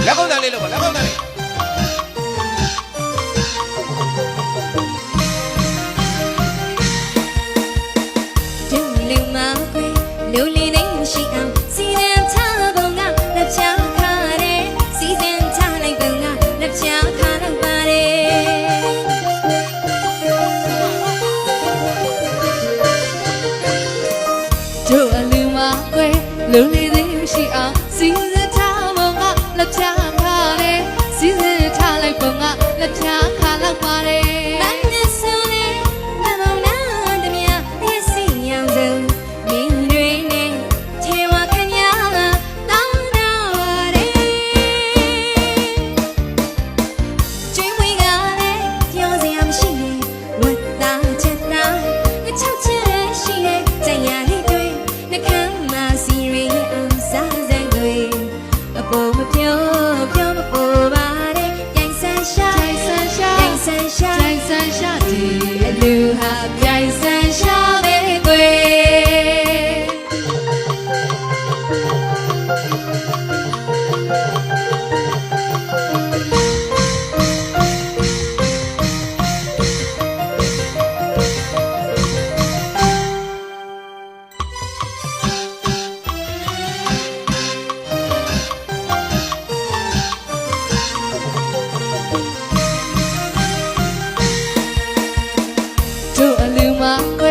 လက်ကုပ်တန်လေးလို့ပါလက်ကုပ်တန်လေးလူမခွေလူလေးသိမရှိအောင်စီရင်ချပုံကလက်ချခါတယ်စီစဉ်ချလိုက်ပုံကလက်ချခါတော့ပါတယ်တို့အလူမခွေလူလေးသိမရှိအောင်စီစဉ်ချပုံကလက်ချခါတယ်စီစဉ်ချလိုက်ပုံကလက်ချခါတော့ပါတယ်လူဟာပြိုင်ဆန်းရှာပဲကွ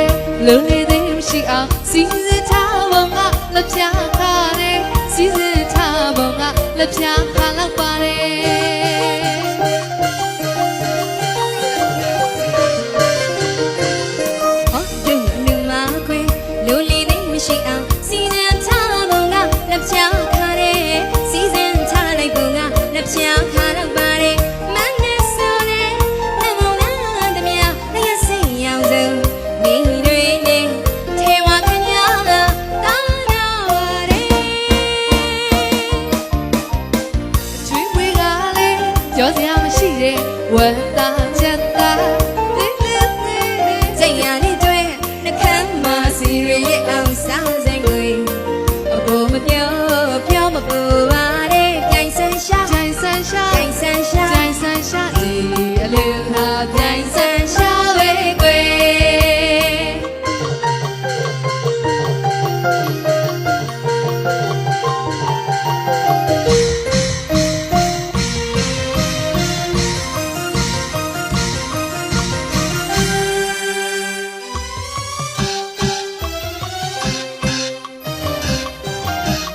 ယ်လူလေးသိမရှိအောင်စီစဉ်ထားပုံကလက်ပြခါတယ်စီစဉ်ထားပုံကလက်ပြခါလောက်ပါတယ်ဟောဒီလူမခွေလူလေးသိမရှိအောင်စီစဉ်ထားပုံကလက်ပြခါတယ်စီစဉ်ထားလိုက်ပုံကလက်ပြခါလောက်ပါတယ်ပြောစရာမရှိတဲ့ဝတ်သားချက်သားစိတ်ရလေးတွေနှခမ်းမစီရရဲ့အောင်စားစင်ကိုအပေါ်မပြော